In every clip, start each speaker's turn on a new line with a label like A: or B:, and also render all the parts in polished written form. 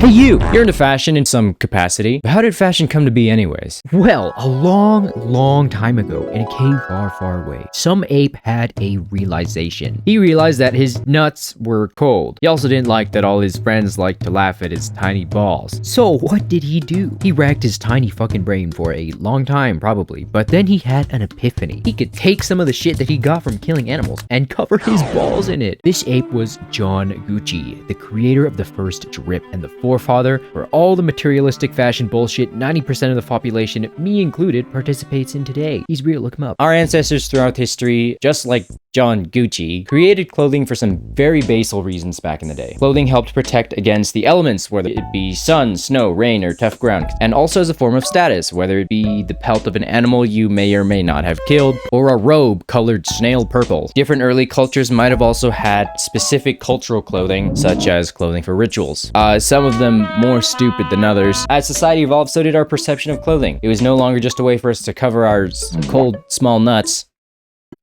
A: Hey you! You're into fashion in some capacity, but how did fashion come to be anyways?
B: Well, a long time ago, in a cave far away, some ape had a realization.
A: He realized that his nuts were cold. He also didn't like that all his friends liked to laugh at his tiny balls.
B: So what did he do? He racked his tiny fucking brain for a long time, probably, but then he had an epiphany. He could take some of the shit that he got from killing animals and cover his balls in it. This ape was John Gucci, the creator of the first drip and the forefather for all the materialistic fashion bullshit 90% of the population, me included, participates in today. He's real, look him up.
A: Our ancestors throughout history, just like John Gucci, created clothing for some very basal reasons back in the day. Clothing helped protect against the elements, whether it be sun, snow, rain, or tough ground, and also as a form of status, whether it be the pelt of an animal you may or may not have killed, or a robe colored snail purple. Different early cultures might have also had specific cultural clothing, such as clothing for rituals. Some of them more stupid than others. As society evolved, so did our perception of clothing. It was no longer just a way for us to cover our cold, small nuts,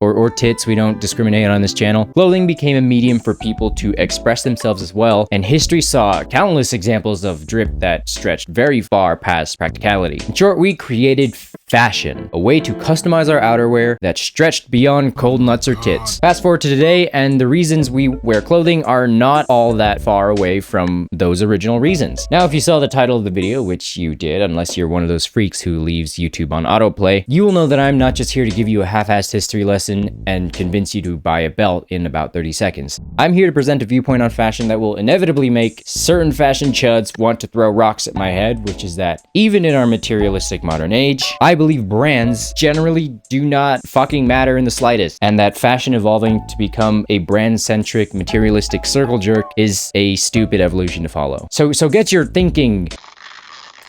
A: or tits, we don't discriminate on this channel. Clothing became a medium for people to express themselves as well, and history saw countless examples of drip that stretched very far past practicality. In short, we created fashion, a way to customize our outerwear that stretched beyond cold nuts or tits. Fast forward to today, and the reasons we wear clothing are not all that far away from those original reasons. Now, if you saw the title of the video, which you did, unless you're one of those freaks who leaves YouTube on autoplay, you will know that I'm not just here to give you a half-assed history lesson and convince you to buy a belt in about 30 seconds. I'm here to present a viewpoint on fashion that will inevitably make certain fashion chuds want to throw rocks at my head, which is that even in our materialistic modern age, I believe brands generally do not fucking matter in the slightest, and that fashion evolving to become a brand-centric, materialistic circle jerk is a stupid evolution to follow. So get your thinking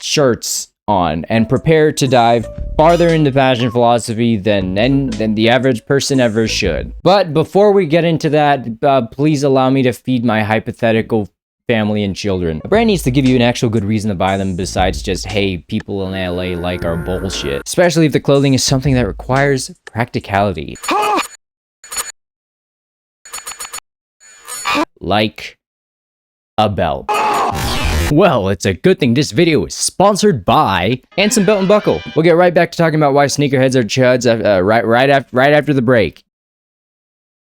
A: shirts on and prepare to dive farther into fashion philosophy than the average person ever should. But before we get into that, please allow me to feed my hypothetical family and children. A brand needs to give you an actual good reason to buy them besides just, hey, people in LA like our bullshit. Especially if the clothing is something that requires practicality. Like a belt. Well, it's a good thing this video is sponsored by Anson Belt and Buckle. We'll get right back to talking about why sneakerheads are chuds right after the break.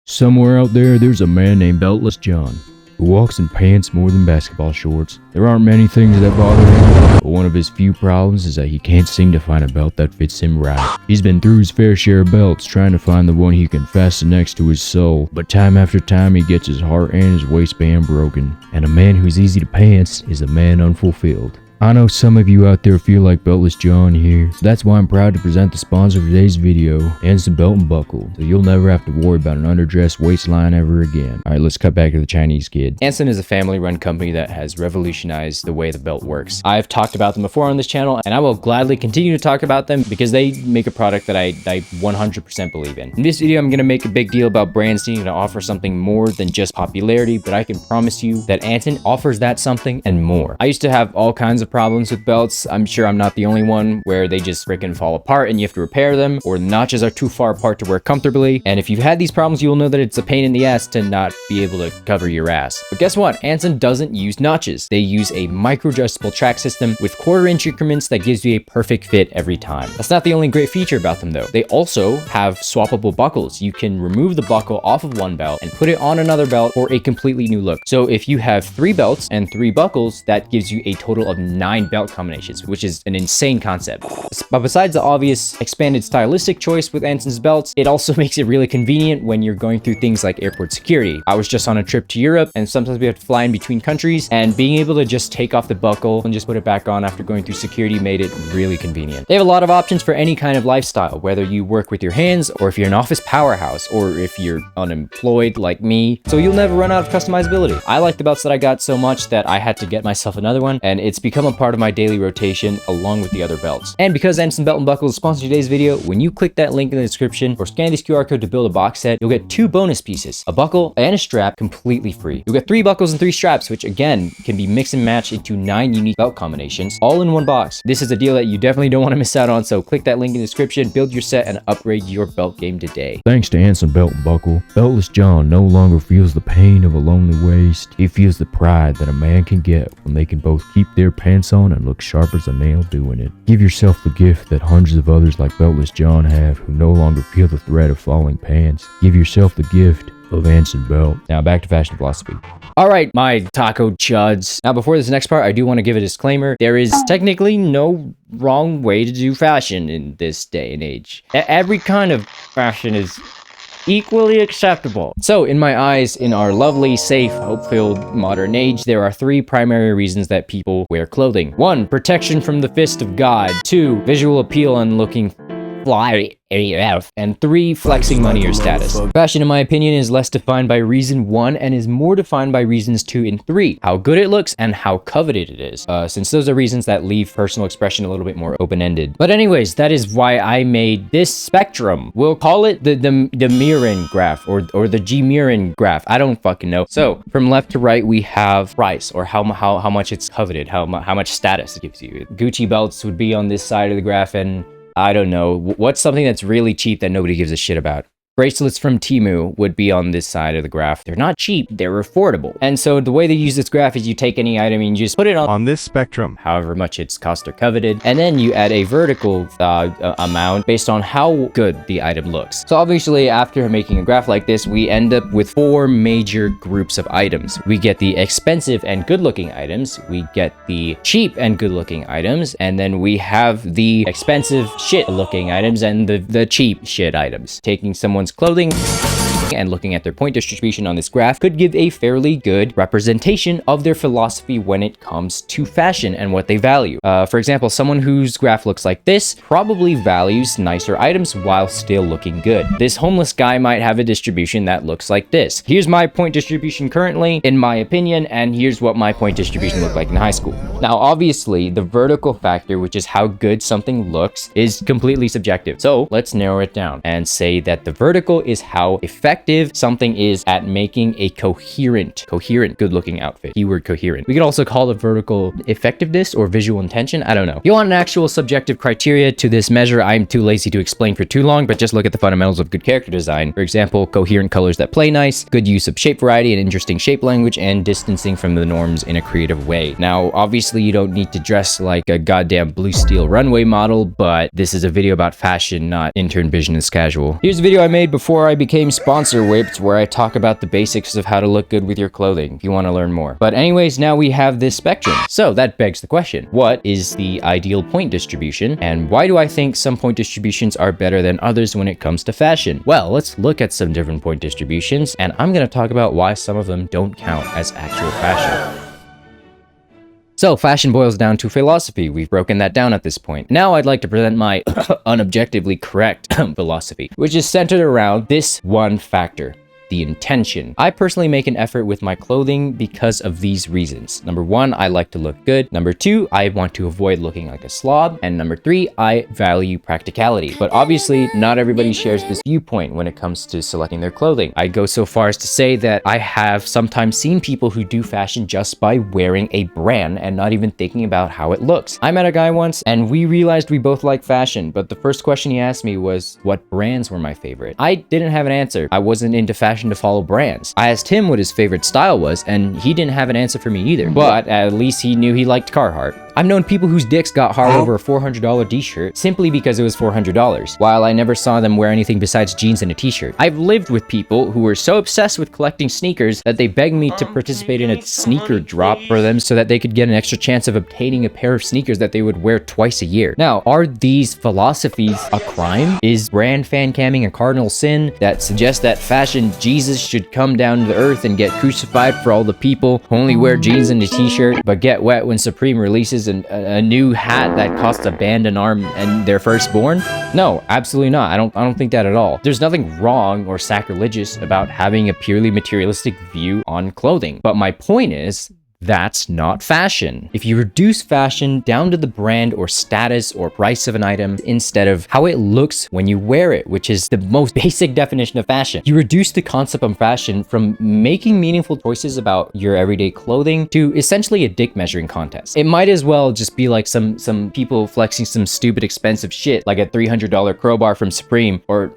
C: Somewhere out there's a man named Beltless John, who walks in pants more than basketball shorts. There aren't many things that bother him, but one of his few problems is that he can't seem to find a belt that fits him right. He's been through his fair share of belts trying to find the one he can fasten next to his soul, but time after time he gets his heart and his waistband broken. And a man who's easy to pants is a man unfulfilled. I know some of you out there feel like Beltless John here. That's why I'm proud to present the sponsor of today's video, Anson Belt and Buckle, so you'll never have to worry about an underdressed waistline ever again. Alright, let's cut back to the Chinese kid.
A: Anson is a family-run company that has revolutionized the way the belt works. I've talked about them before on this channel, and I will gladly continue to talk about them because they make a product that I 100% believe in. In this video, I'm going to make a big deal about brands needing to offer something more than just popularity, but I can promise you that Anson offers that something and more. I used to have all kinds of problems with belts. I'm sure I'm not the only one where they just freaking fall apart and you have to repair them, or the notches are too far apart to wear comfortably. And if you've had these problems, you'll know that it's a pain in the ass to not be able to cover your ass. But guess what? Anson doesn't use notches. They use a micro-adjustable track system with 1/4-inch increments that gives you a perfect fit every time. That's not the only great feature about them though. They also have swappable buckles. You can remove the buckle off of one belt and put it on another belt for a completely new look. So if you have 3 belts and 3 buckles, that gives you a total of 9 belt combinations, which is an insane concept. But besides the obvious expanded stylistic choice with Anson's belts, it also makes it really convenient when you're going through things like airport security. I was just on a trip to Europe, and sometimes we have to fly in between countries, and being able to just take off the buckle and just put it back on after going through security made it really convenient. They have a lot of options for any kind of lifestyle, whether you work with your hands, or if you're an office powerhouse, or if you're unemployed like me, so you'll never run out of customizability. I like the belts that I got so much that I had to get myself another one, and it's become become a part of my daily rotation along with the other belts. And because Ensign Belt and Buckle is sponsoring today's video, when you click that link in the description or scan this QR code to build a box set, you'll get 2 bonus pieces, a buckle and a strap, completely free. You'll get 3 buckles and 3 straps, which again can be mix and match into 9 unique belt combinations, all in one box. This is a deal that you definitely don't want to miss out on, so click that link in the description, build your set, and upgrade your belt game today.
C: Thanks to Anson Belt and Buckle, Beltless John no longer feels the pain of a lonely waist. He feels the pride that a man can get when they can both keep their pants on and look sharp as a nail doing it. Give yourself the gift that hundreds of others like Beltless John have who no longer feel the threat of falling pants. Give yourself the gift of Anson Belt.
A: Now back to fashion philosophy. All right, my taco chuds. Now before this next part, I do want to give a disclaimer. There is technically no wrong way to do fashion in this day and age. Every kind of fashion is equally acceptable. So in my eyes, in our lovely, safe, hope-filled modern age, there are 3 primary reasons that people wear clothing. 1, protection from the fist of God. 2, visual appeal and looking fly AF. And 3, flexing money or status. Fashion, in my opinion, is less defined by reason 1 and is more defined by reasons 2 and 3. How good it looks and how coveted it is. Since those are reasons that leave personal expression a little bit more open-ended. But anyways, that is why I made this spectrum. We'll call it the Mirren graph or the G-Mirren graph. I don't fucking know. So from left to right, we have price or how much it's coveted, how much status it gives you. Gucci belts would be on this side of the graph, and I don't know, what's something that's really cheap that nobody gives a shit about? Bracelets from Temu would be on this side of the graph. They're not cheap, they're affordable. And so the way they use this graph is you take any item and you just put it on
D: this spectrum,
A: however much its cost or coveted, and then you add a vertical amount based on how good the item looks. So obviously, after making a graph like this, we end up with 4 major groups of items. We get the expensive and good-looking items, we get the cheap and good-looking items, and then we have the expensive shit-looking items and the cheap shit items. Taking someone's clothing and looking at their point distribution on this graph could give a fairly good representation of their philosophy when it comes to fashion and what they value. For example, someone whose graph looks like this probably values nicer items while still looking good. This homeless guy might have a distribution that looks like this. Here's my point distribution currently, in my opinion, and here's what my point distribution looked like in high school. Now, obviously, the vertical factor, which is how good something looks, is completely subjective. So let's narrow it down and say that the vertical is how effective something is at making a coherent, good-looking outfit. Keyword coherent. We could also call the vertical effectiveness or visual intention. I don't know. If you want an actual subjective criteria to this measure, I'm too lazy to explain for too long, but just look at the fundamentals of good character design. For example, coherent colors that play nice, good use of shape variety and interesting shape language, and distancing from the norms in a creative way. Now, obviously, you don't need to dress like a goddamn blue steel runway model, but this is a video about fashion, not intern business casual. Here's a video I made before I became sponsor whipped where I talk about the basics of how to look good with your clothing if you want to learn more. But anyways, now we have this spectrum. So that begs the question, what is the ideal point distribution and why do I think some point distributions are better than others when it comes to fashion? Well, let's look at some different point distributions and I'm going to talk about why some of them don't count as actual fashion. So, fashion boils down to philosophy. We've broken that down at this point. Now I'd like to present my unobjectively correct philosophy, which is centered around this one factor. The intention. I personally make an effort with my clothing because of these reasons. Number 1, I like to look good. Number 2, I want to avoid looking like a slob. And number 3, I value practicality. But obviously, not everybody shares this viewpoint when it comes to selecting their clothing. I go so far as to say that I have sometimes seen people who do fashion just by wearing a brand and not even thinking about how it looks. I met a guy once and we realized we both like fashion, but the first question he asked me was what brands were my favorite. I didn't have an answer. I wasn't into fashion to follow brands. I asked him what his favorite style was, and he didn't have an answer for me either. But at least he knew he liked Carhartt. I've known people whose dicks got hard over a $400 t-shirt simply because it was $400, while I never saw them wear anything besides jeans and a t-shirt. I've lived with people who were so obsessed with collecting sneakers that they begged me to participate in a sneaker drop for them so that they could get an extra chance of obtaining a pair of sneakers that they would wear twice a year. Now, are these philosophies a crime? Is brand fan camming a cardinal sin that suggests that fashion Jesus should come down to the earth and get crucified for all the people who only wear jeans and a t-shirt but get wet when Supreme releases a new hat that costs a band an arm and their firstborn? No, absolutely not. I don't think that at all. There's nothing wrong or sacrilegious about having a purely materialistic view on clothing. But my point is, That's not fashion. If you reduce fashion down to the brand or status or price of an item instead of how it looks when you wear it, which is the most basic definition of fashion, you reduce the concept of fashion from making meaningful choices about your everyday clothing to essentially a dick measuring contest. It might as well just be like some people flexing some stupid expensive shit like a $300 crowbar from Supreme or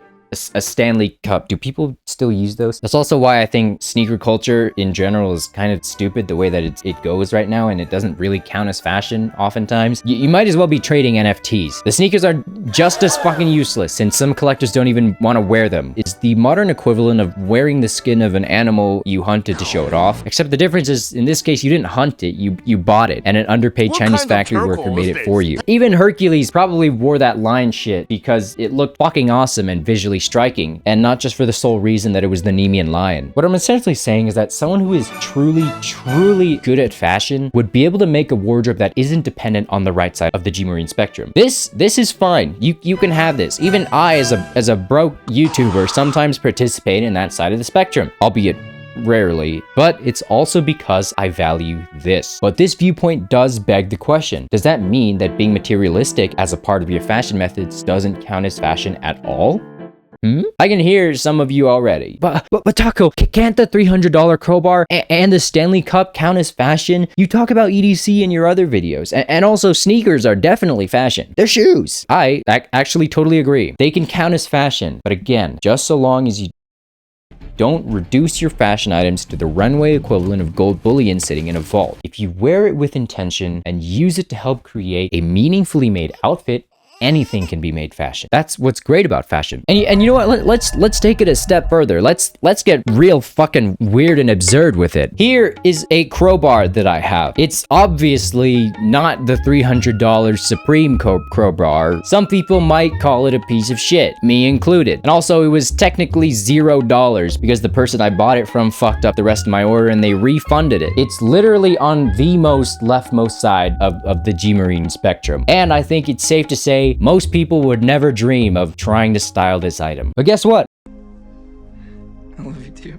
A: a Stanley Cup. Do people still use those? That's also why I think sneaker culture in general is kind of stupid the way that it goes right now, and it doesn't really count as fashion oftentimes. You might as well be trading NFTs. The sneakers are just as fucking useless, and some collectors don't even want to wear them. It's the modern equivalent of wearing the skin of an animal you hunted to show it off, except the difference is in this case you didn't hunt it, you bought it, and an underpaid Chinese factory worker made it for you. Even Hercules probably wore that lion shit because it looked fucking awesome and visually striking, and not just for the sole reason that it was the Nemean lion. What I'm essentially saying is that someone who is truly good at fashion would be able to make a wardrobe that isn't dependent on the right side of the G-Marine spectrum. This is fine. You can have this. Even I, as a broke YouTuber, sometimes participate in that side of the spectrum, albeit rarely, but it's also because I value this. But this viewpoint does beg the question, does that mean that being materialistic as a part of your fashion methods doesn't count as fashion at all? I can hear some of you already. But Tako, can't the $300 crowbar and the Stanley Cup count as fashion? You talk about EDC in your other videos, and also sneakers are definitely fashion. They're shoes. I actually totally agree. They can count as fashion, but again, just so long as you don't reduce your fashion items to the runway equivalent of gold bullion sitting in a vault. If you wear it with intention and use it to help create a meaningfully made outfit, anything can be made fashion. That's what's great about fashion. And you know what? Let's take it a step further. Let's get real fucking weird and absurd with it. Here is a crowbar that I have. It's obviously not the $300 Supreme crowbar. Some people might call it a piece of shit, me included. And also it was technically $0 because the person I bought it from fucked up the rest of my order and they refunded it. It's literally on the most leftmost side of the G-Marine spectrum. And I think it's safe to say most people would never dream of trying to style this item. But guess what?
D: I love you too.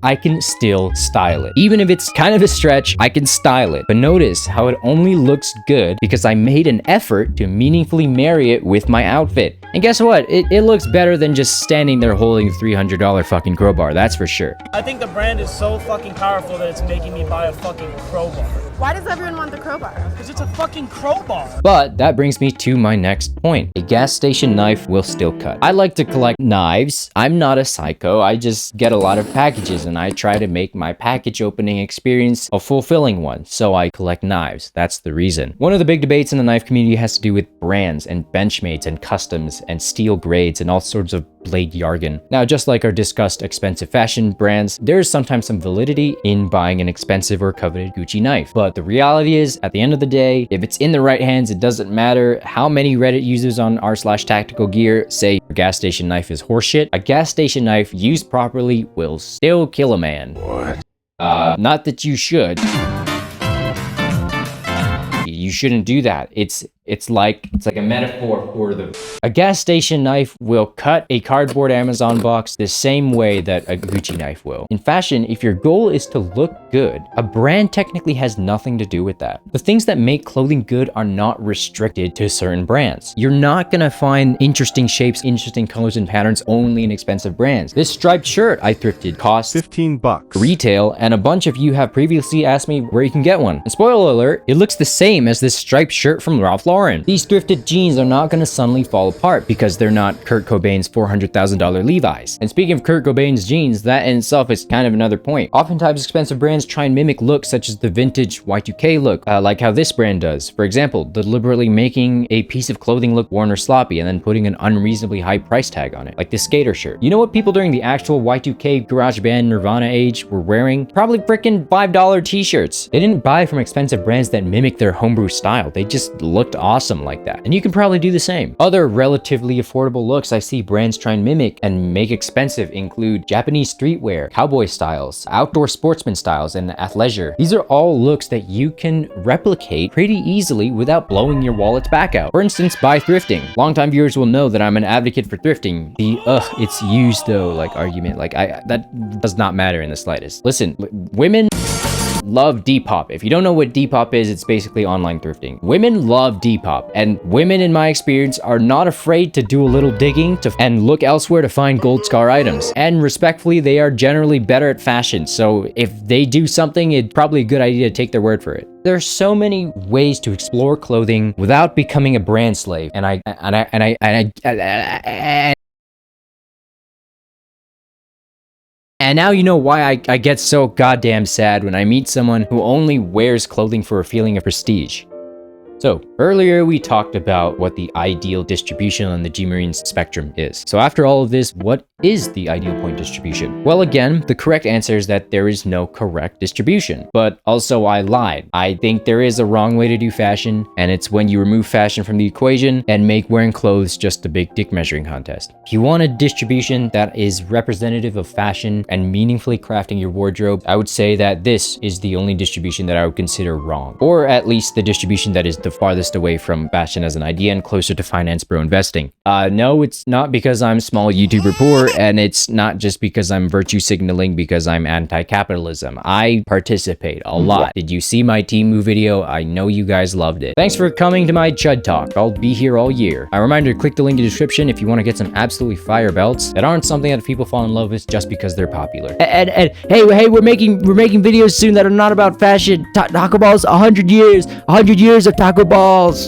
A: I can still style it. Even if it's kind of a stretch, I can style it. But notice how it only looks good because I made an effort to meaningfully marry it with my outfit. And guess what? It looks better than just standing there holding a $300 fucking crowbar, that's for sure.
E: I think the brand is so fucking powerful that it's making me buy a fucking crowbar.
F: Why does everyone want the crowbar?
E: Because it's a fucking crowbar.
A: But that brings me to my next point. A gas station knife will still cut. I like to collect knives. I'm not a psycho. I just get a lot of packages and I try to make my package opening experience a fulfilling one. So I collect knives. That's the reason. One of the big debates in the knife community has to do with brands and benchmates and customs and steel grades and all sorts of blade jargon. Now, just like our discussed expensive fashion brands, there is sometimes some validity in buying an expensive or coveted Gucci knife. But the reality is, at the end of the day, if it's in the right hands, it doesn't matter how many Reddit users on r/tactical gear say a gas station knife is horseshit. A gas station knife used properly will still kill a man.
D: What?
A: Not that you should. You shouldn't do that. It's like a metaphor for a gas station knife will cut a cardboard Amazon box the same way that a Gucci knife will. In fashion, if your goal is to look good, a brand technically has nothing to do with that. The things that make clothing good are not restricted to certain brands. You're not gonna find interesting shapes, interesting colors and patterns only in expensive brands. This striped shirt I thrifted costs
G: $15
A: retail, and a bunch of you have previously asked me where you can get one. And spoiler alert, it looks the same as this striped shirt from Ralph Lauren. These thrifted jeans are not going to suddenly fall apart because they're not Kurt Cobain's $400,000 Levi's. And speaking of Kurt Cobain's jeans, that in itself is kind of another point. Oftentimes expensive brands try and mimic looks such as the vintage Y2K look, like how this brand does. For example, deliberately making a piece of clothing look worn or sloppy and then putting an unreasonably high price tag on it, like this skater shirt. You know what people during the actual Y2K garage band Nirvana age were wearing? Probably frickin' $5 t-shirts. They didn't buy from expensive brands that mimic their homebrew style. They just looked awesome like that. And you can probably do the same. Other relatively affordable looks I see brands try and mimic and make expensive include Japanese streetwear, cowboy styles, outdoor sportsman styles, and athleisure. These are all looks that you can replicate pretty easily without blowing your wallets back out. For instance, by thrifting. Longtime viewers will know that I'm an advocate for thrifting. The it's used though like argument, like that does not matter in the slightest. Listen, women love Depop. If you don't know what Depop is, it's basically online thrifting. Women love Depop, and women in my experience are not afraid to do a little digging and look elsewhere to find gold scar items. And respectfully, they are generally better at fashion, so if they do something, it's probably a good idea to take their word for it. There are so many ways to explore clothing without becoming a brand slave, and now you know why I get so goddamn sad when I meet someone who only wears clothing for a feeling of prestige. So, earlier we talked about what the ideal distribution on the G-Marine spectrum is. So after all of this, what is the ideal point distribution? Well, again, the correct answer is that there is no correct distribution. But also I lied. I think there is a wrong way to do fashion, and it's when you remove fashion from the equation and make wearing clothes just a big dick measuring contest. If you want a distribution that is representative of fashion and meaningfully crafting your wardrobe, I would say that this is the only distribution that I would consider wrong. Or at least the distribution that is the farthest away from fashion as an idea and closer to finance bro investing. No, it's not because I'm small YouTuber poor, and it's not just because I'm virtue signaling because I'm anti-capitalism. I participate a lot. Did you see my Temu video? I know you guys loved it. Thanks for coming to my Chud Talk. I'll be here all year. A reminder to click the link in the description if you want to get some absolutely fire belts that aren't something that people fall in love with just because they're popular.
B: And hey, we're making videos soon that are not about fashion. Taco Ball's 100 years of Taco Balls.